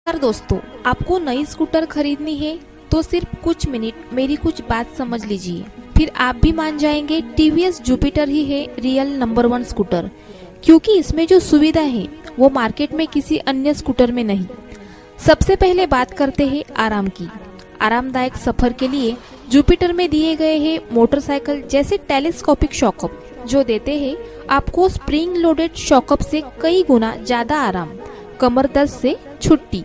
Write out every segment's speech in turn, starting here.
नमस्कार दोस्तों, आपको नई स्कूटर खरीदनी है तो सिर्फ कुछ मिनट मेरी कुछ बात समझ लीजिए, फिर आप भी मान जाएंगे टीवीएस जुपिटर ही है रियल नंबर 1 स्कूटर। क्योंकि इसमें जो सुविधा है वो मार्केट में किसी अन्य स्कूटर में नहीं। सबसे पहले बात करते हैं आराम की। आरामदायक सफर के लिए जुपिटर में दिए गए हैं मोटरसाइकिल जैसे टेलीस्कोपिक शॉकअप, जो देते हैं आपको स्प्रिंग लोडेड शॉकअप से कई गुना ज्यादा आराम, कमर दर्द से छुट्टी।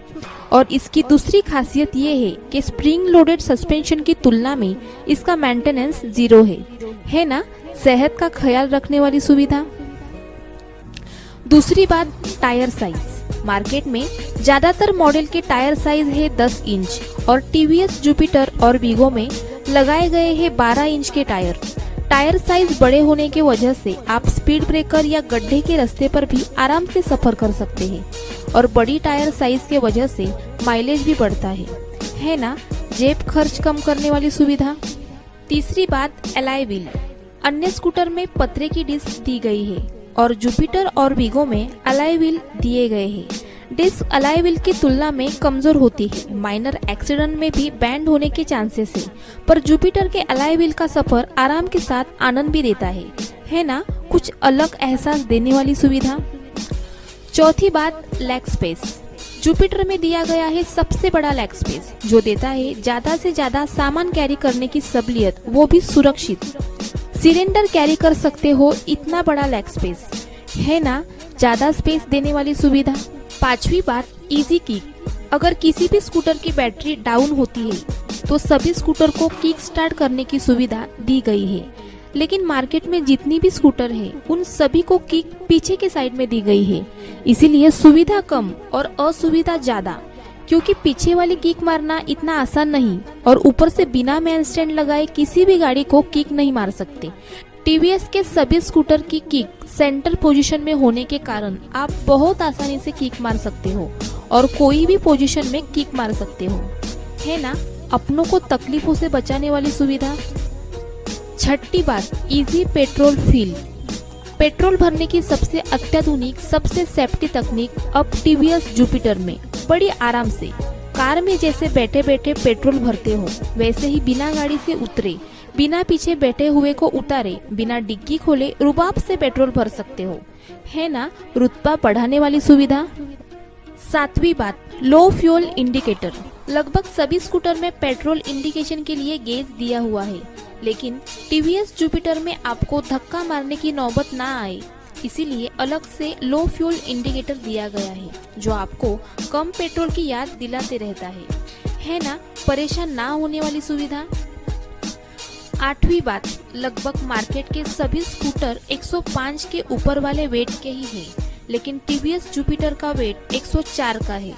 और इसकी दूसरी खासियत ये है कि स्प्रिंग लोडेड सस्पेंशन की तुलना में इसका मेंटेनेंस 0 है ना। सेहत का ख्याल रखने वाली सुविधा। दूसरी बात, टायर साइज। मार्केट में ज्यादातर मॉडल के टायर साइज है 10 इंच और टीवीएस जुपिटर और वीगो में लगाए गए हैं 12 इंच के टायर। टायर साइज बड़े होने की वजह से आप स्पीड ब्रेकर या गड्ढे के रास्ते पर भी आराम से सफर कर सकते हैं और बड़ी टायर साइज के वजह से माइलेज भी बढ़ता है ना। जेब खर्च कम करने वाली सुविधा। तीसरी बात, एलॉय व्हील। अन्य स्कूटर में पतरे की डिस्क दी गई है और जुपिटर और वीगो में एलॉय व्हील दिए गए हैं। डिस्क एलॉय व्हील की तुलना में कमजोर होती है, माइनर एक्सीडेंट में भी बैंड होने के चांसेस है, पर जुपिटर के एलॉय व्हील का सफर आराम के साथ आनंद भी देता है ना। कुछ अलग एहसास देने वाली सुविधा। चौथी बात, लेग स्पेस। जुपिटर में दिया गया है सबसे बड़ा लेग स्पेस, जो देता है ज्यादा से ज्यादा सामान कैरी करने की सहूलियत, वो भी सुरक्षित। सिलेंडर कैरी कर सकते हो, इतना बड़ा लेग स्पेस है ना, ज्यादा स्पेस देने वाली सुविधा। पांचवी बात, इजी किक। अगर किसी भी स्कूटर की बैटरी डाउन होती है तो सभी स्कूटर को किक स्टार्ट करने की सुविधा दी गई है, लेकिन मार्केट में जितनी भी स्कूटर है उन सभी को किक पीछे के साइड में दी गई है। इसीलिए सुविधा कम और असुविधा ज्यादा, क्योंकि पीछे वाली किक मारना इतना आसान नहीं और ऊपर से बिना मेन स्टैंड लगाए किसी भी गाड़ी को किक नहीं मार सकते। टीवीएस के सभी स्कूटर की किक सेंटर पोजीशन में होने के कारण आप बहुत आसानी से किक मार सकते हो और कोई भी पोजीशन में किक मार सकते हो, है ना। अपनों को तकलीफों से बचाने वाली सुविधा। छठी बात, इजी पेट्रोल फिल। पेट्रोल भरने की सबसे अत्याधुनिक, सबसे सेफ्टी तकनीक अब टीवीएस जुपिटर में बड़ी आराम से, कार में जैसे बैठे बैठे पेट्रोल भरते हो वैसे ही बिना गाड़ी से उतरे, बिना पीछे बैठे हुए को उतारे, बिना डिग्गी खोले रुबाब से पेट्रोल भर सकते हो, है ना। रुतबा बढ़ाने वाली सुविधा। सातवीं बात, लो फ्यूल इंडिकेटर। लगभग सभी स्कूटर में पेट्रोल इंडिकेशन के लिए गेज दिया हुआ है, लेकिन टीवीएस जुपिटर में आपको धक्का मारने की नौबत ना आए, इसीलिए अलग से लो फ्यूल इंडिकेटर दिया गया है, जो आपको कम पेट्रोल की याद दिलाते रहता है ना। परेशान ना होने वाली सुविधा। आठवीं बात, लगभग मार्केट के सभी स्कूटर 105 के ऊपर वाले वेट के ही है, लेकिन टीवीएस जुपिटर का वेट 104 का है।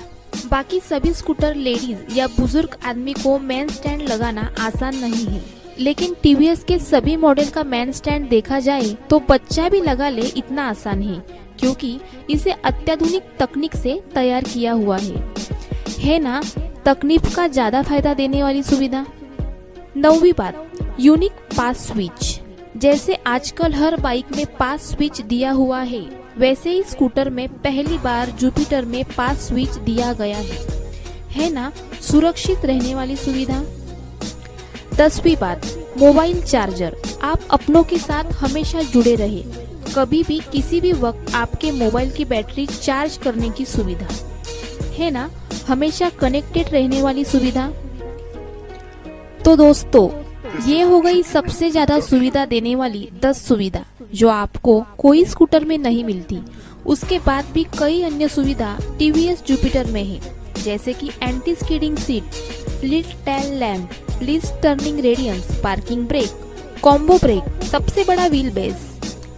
बाकी सभी स्कूटर लेडीज या बुजुर्ग आदमी को मेन स्टैंड लगाना आसान नहीं है, लेकिन टीवीएस के सभी मॉडल का मेन स्टैंड देखा जाए तो बच्चा भी लगा ले, इतना आसान है, क्योंकि इसे अत्याधुनिक तकनीक से तैयार किया हुआ है ना। तकनीक का ज्यादा फायदा देने वाली सुविधा। 9वीं बात, यूनिक पास स्विच। जैसे आजकल हर बाइक में पास स्विच दिया हुआ है, वैसे ही स्कूटर में पहली बार जुपिटर में पास स्विच दिया गया है ना। सुरक्षित रहने वाली सुविधा। 10वीं बात, मोबाइल चार्जर। आप अपनों के साथ हमेशा जुड़े रहे, कभी भी किसी भी वक्त आपके मोबाइल की बैटरी चार्ज करने की सुविधा, है ना। हमेशा कनेक्टेड रहने वाली सुविधा। तो दोस्तों, ये हो गई सबसे ज्यादा सुविधा देने वाली 10 सुविधा जो आपको कोई स्कूटर में नहीं मिलती। उसके बाद भी कई अन्य सुविधा टीवीएस जुपिटर में है, जैसे कि anti skidding seat, LED tail lamp, least turning radians, parking brake, combo brake, सबसे बड़ा wheel base,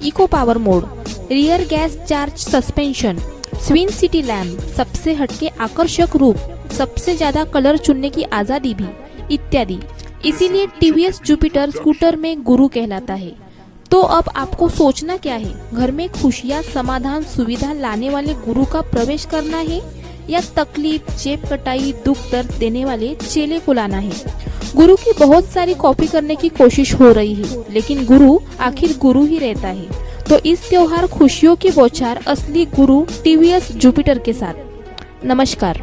eco power mode, rear gas charge suspension, swing city lamp, सबसे हटके आकर्षक रूप, सबसे ज्यादा कलर चुनने की आजादी भी, इत्यादि। इसीलिए टीवीएस जुपिटर स्कूटर में गुरु कहलाता है। तो अब आपको सोचना क्या है, घर में खुशियाँ, समाधान, सुविधा लाने वाले गुरु का प्रवेश करना है या तकलीफ, जेब कटाई, दुख दर्द देने वाले चेले को लाना है। गुरु की बहुत सारी कॉपी करने की कोशिश हो रही है, लेकिन गुरु आखिर गुरु ही रहता है। तो इस त्योहार खुशियों की बौछार असली गुरु टीवीएस जुपिटर के साथ। नमस्कार।